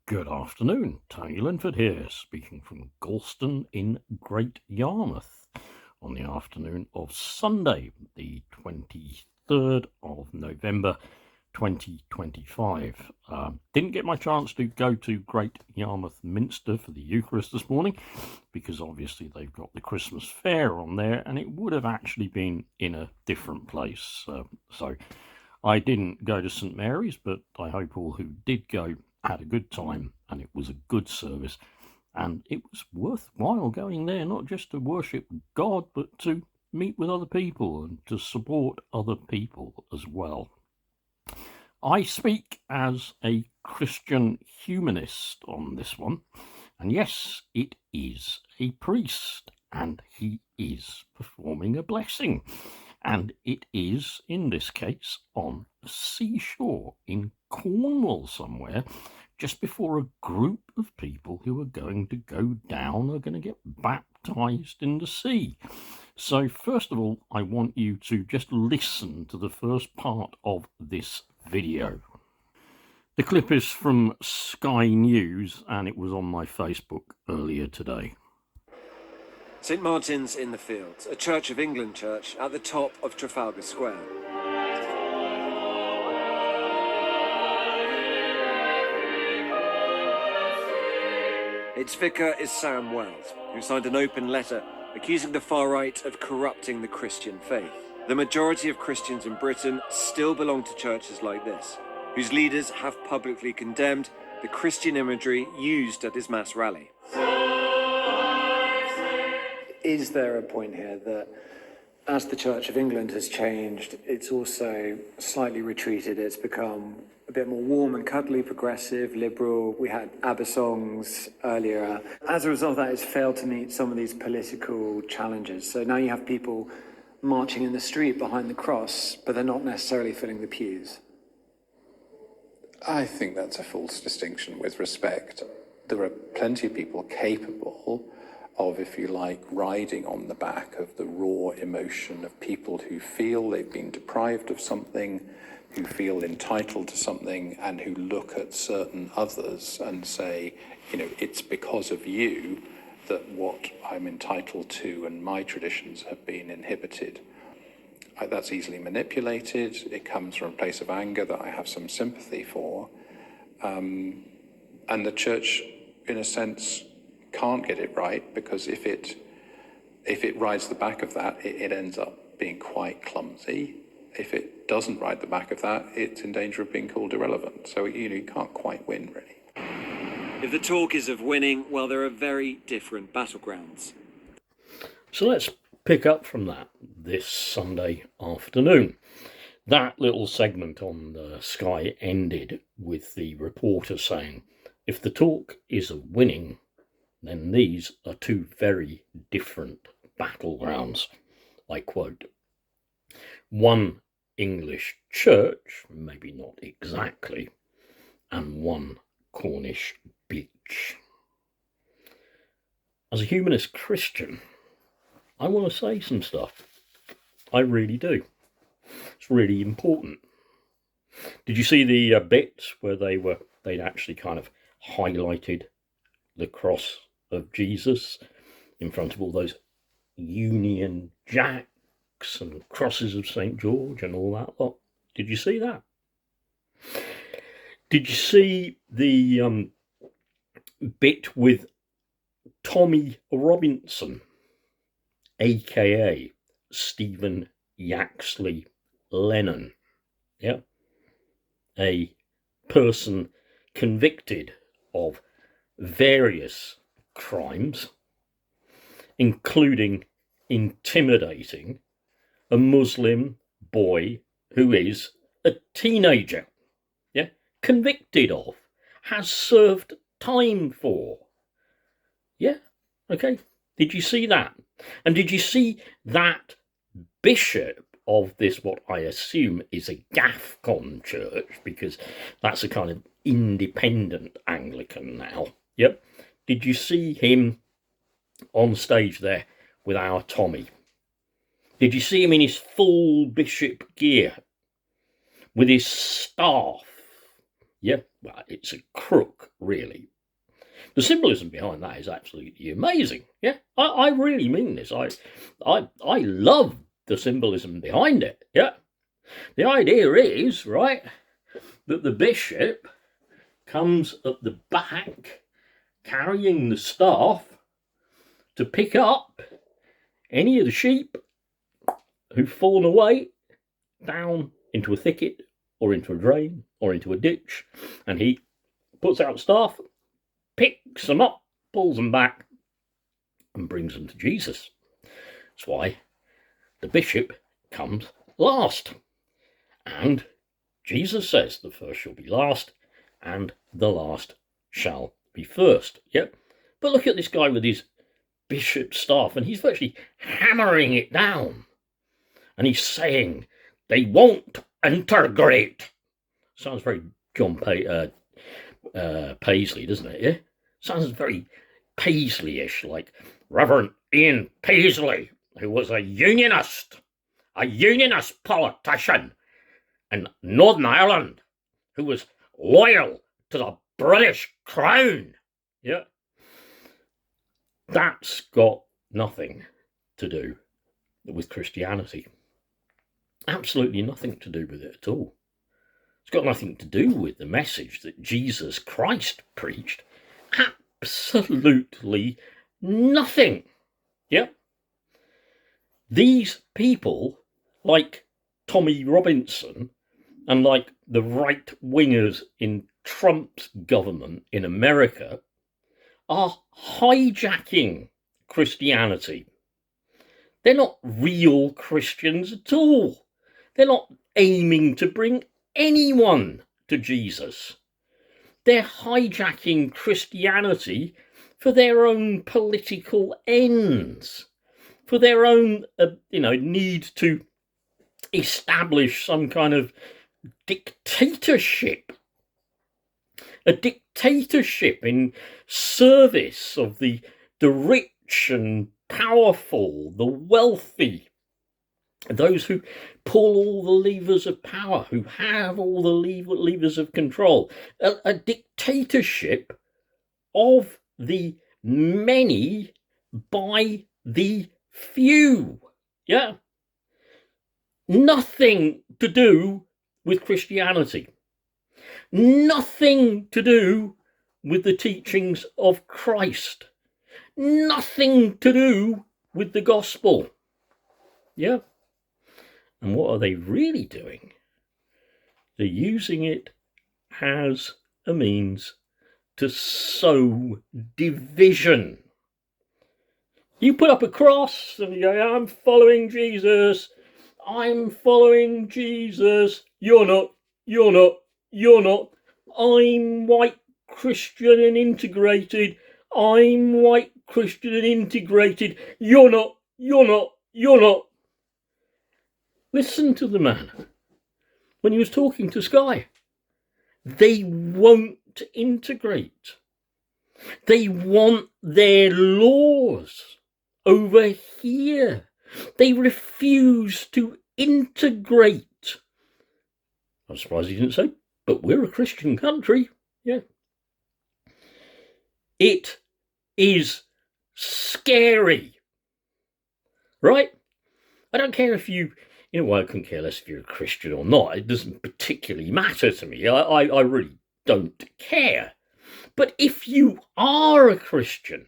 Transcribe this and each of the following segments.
Good afternoon, Tony Linford here, speaking from Galston in Great Yarmouth on the afternoon of Sunday, the 23rd of November 2025. Didn't get my chance to go to Great Yarmouth Minster for the Eucharist this morning because obviously they've got the Christmas fair on there and it would have actually been in a different place. So I didn't go to St Mary's, but I hope all who did go had a good time and it was a good service. And it was worthwhile going there, not just to worship God, but to meet with other people and to support other people as well. I speak as a Christian humanist on this one. And yes, it is a priest, and he is performing a blessing. And it is, in this case, on a seashore in Cornwall somewhere, just before a group of people who are going to go down are going to get baptized in the sea. So, first of all, I want you to just listen to the first part of this video. The clip is from Sky News, and it was on my Facebook earlier today. St Martin's in the Fields, a Church of England church at the top of Trafalgar Square. Its vicar is Sam Wells, who signed an open letter accusing the far right of corrupting the Christian faith. The majority of Christians in Britain still belong to churches like this, whose leaders have publicly condemned the Christian imagery used at his mass rally. Is there a point here that as the Church of England has changed, it's also slightly retreated, it's become a bit more warm and cuddly, progressive, liberal? We had ABBA songs earlier. As a result of that, it's failed to meet some of these political challenges. So now you have people marching in the street behind the cross, but they're not necessarily filling the pews. I think that's a false distinction with respect. There are plenty of people capable of, if you like, riding on the back of the raw emotion of people who feel they've been deprived of something, who feel entitled to something, and who look at certain others and say, it's because of you that what I'm entitled to and my traditions have been inhibited. That's easily manipulated. It comes from a place of anger that I have some sympathy for. And the church, in a sense, can't get it right, because if it rides the back of that, it ends up being quite clumsy. If it doesn't ride the back of that, it's in danger of being called irrelevant. So you can't quite win, really. If the talk is of winning, well, there are very different battlegrounds. So let's pick up from that this Sunday afternoon. That little segment on the Sky ended with the reporter saying, if the talk is of winning, then these are two very different battlegrounds. I quote, one English church, maybe not exactly, and one Cornish beach. As a humanist Christian, I want to say some stuff. I really do. It's really important. Did you see the bits where they'd actually kind of highlighted the cross of Jesus in front of all those Union Jacks and crosses of St George and all that lot? Did you see that? Did you see the bit with Tommy Robinson, aka Stephen Yaxley Lennon? Yeah, a person convicted of various crimes, including intimidating a Muslim boy who is a teenager. Yeah, convicted of, has served time for. Yeah, okay. Did you see that? And did you see that bishop of this, what I assume is a GAFCON church, because that's a kind of independent Anglican now? Yep. Did you see him on stage there with our Tommy? Did you see him in his full bishop gear with his staff? Yeah, well, it's a crook, really. The symbolism behind that is absolutely amazing. Yeah, I really mean this. I love the symbolism behind it. Yeah, the idea is, right, that the bishop comes at the back carrying the staff to pick up any of the sheep who've fallen away down into a thicket or into a drain or into a ditch, and he puts out staff, picks them up, pulls them back, and brings them to Jesus. That's why the bishop comes last. And Jesus says the first shall be last, and the last shall be first. Yep. But look at this guy with his bishop staff, and he's virtually hammering it down. And he's saying, they won't integrate. Sounds very John Paisley, doesn't it? Yeah? Sounds very Paisley-ish, like Reverend Ian Paisley, who was a unionist politician in Northern Ireland, who was loyal to the British Crown. Yeah. That's got nothing to do with Christianity. Absolutely nothing to do with it at all. It's got nothing to do with the message that Jesus Christ preached. Absolutely nothing. Yep. These people, like Tommy Robinson and like the right-wingers in Trump's government in America, are hijacking Christianity. They're not real Christians at all. They're not aiming to bring anyone to Jesus. They're hijacking Christianity for their own political ends, for their own, need to establish some kind of dictatorship. A dictatorship in service of the rich and powerful, the wealthy, those who pull all the levers of power, who have all the levers of control. A dictatorship of the many by the few. Yeah. Nothing to do with Christianity. Nothing to do with the teachings of Christ. Nothing to do with the gospel. Yeah. And what are they really doing? They're using it as a means to sow division. You put up a cross and you go, I'm following Jesus. I'm following Jesus. You're not. You're not. You're not. I'm white, Christian and integrated. I'm white, Christian and integrated. You're not. You're not. You're not. Listen to the man when he was talking to Sky. They won't integrate. They want their laws over here. They refuse to integrate. I'm surprised he didn't say, but we're a Christian country. Yeah. It is scary. Right? I don't care if you, I couldn't care less if you're a Christian or not. It doesn't particularly matter to me. I really don't care. But if you are a Christian,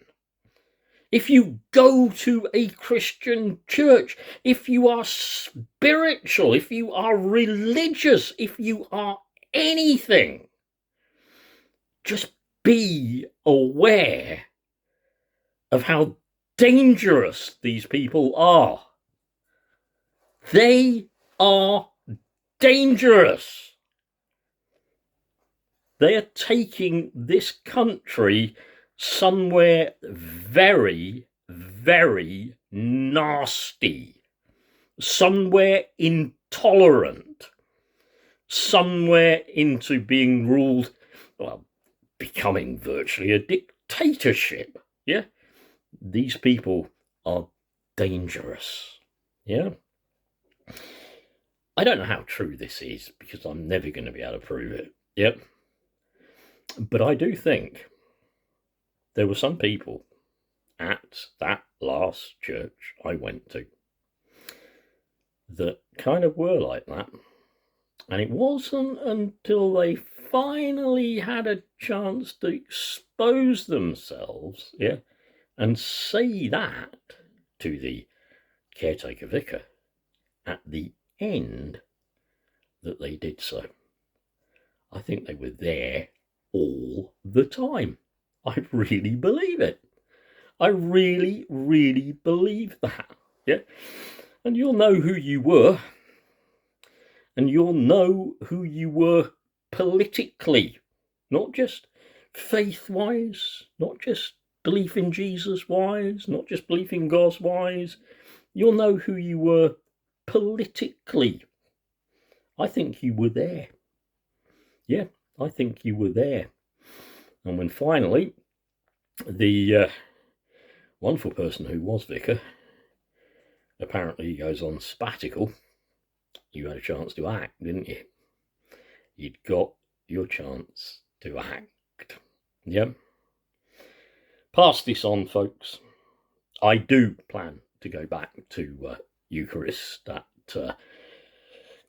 if you go to a Christian church, if you are spiritual, if you are religious, if you are anything, just be aware of how dangerous these people are. They are dangerous. They are taking this country somewhere very, very nasty, somewhere intolerant, somewhere into being ruled, becoming virtually a dictatorship. Yeah, these people are dangerous. Yeah. I don't know how true this is because I'm never going to be able to prove it. Yep. But I do think there were some people at that last church I went to that kind of were like that. And it wasn't until they finally had a chance to expose themselves, and say that to the caretaker vicar at the end that they did so. I think they were there all the time. I really believe it. I really, really believe that. And you'll know who you were. And you'll know who you were politically, not just faith-wise, not just belief in Jesus-wise, not just belief in God's-wise. You'll know who you were politically. I think you were there. Yeah, I think you were there. And when finally the wonderful person who was vicar, apparently he goes on sabbatical, you had a chance to act, didn't you? You'd got your chance to act. Yeah. Pass this on, folks. I do plan to go back to Eucharist at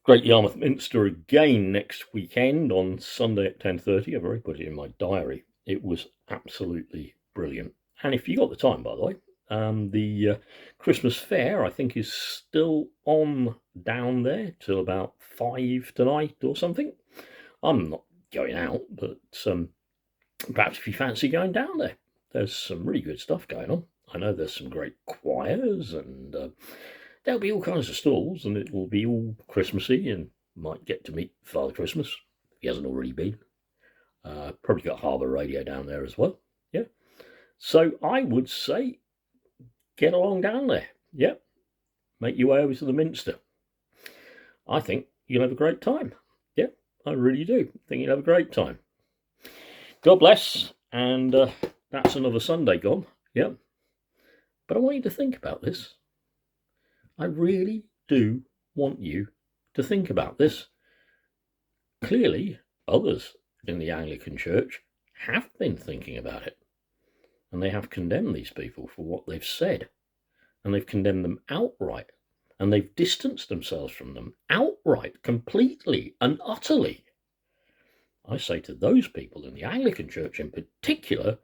Great Yarmouth Minster again next weekend on Sunday at 10:30. I've already put it in my diary. It was absolutely brilliant. And if you got the time, by the way, the Christmas fair, I think, is still on down there till about 5 tonight or something. I'm not going out, but perhaps if you fancy going down there, there's some really good stuff going on. I know there's some great choirs, and there'll be all kinds of stalls, and it will be all Christmassy, and might get to meet Father Christmas if he hasn't already been. Probably got Harbour Radio down there as well. Yeah. So I would say get along down there. Yeah. Make your way over to the Minster. I think you'll have a great time. Yeah, I really do. I think you'll have a great time. God bless. And that's another Sunday gone. Yeah. But I want you to think about this. I really do want you to think about this. Clearly, others in the Anglican Church have been thinking about it. And they have condemned these people for what they've said. And they've condemned them outright. And they've distanced themselves from them outright, completely and utterly. I say to those people in the Anglican Church in particular,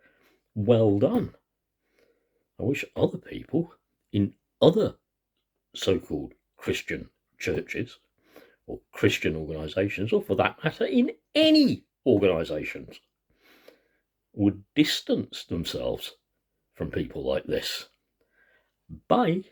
well done. I wish other people in other so-called Christian churches or Christian organisations, or for that matter, in any organisations, would distance themselves from people like this. Bye.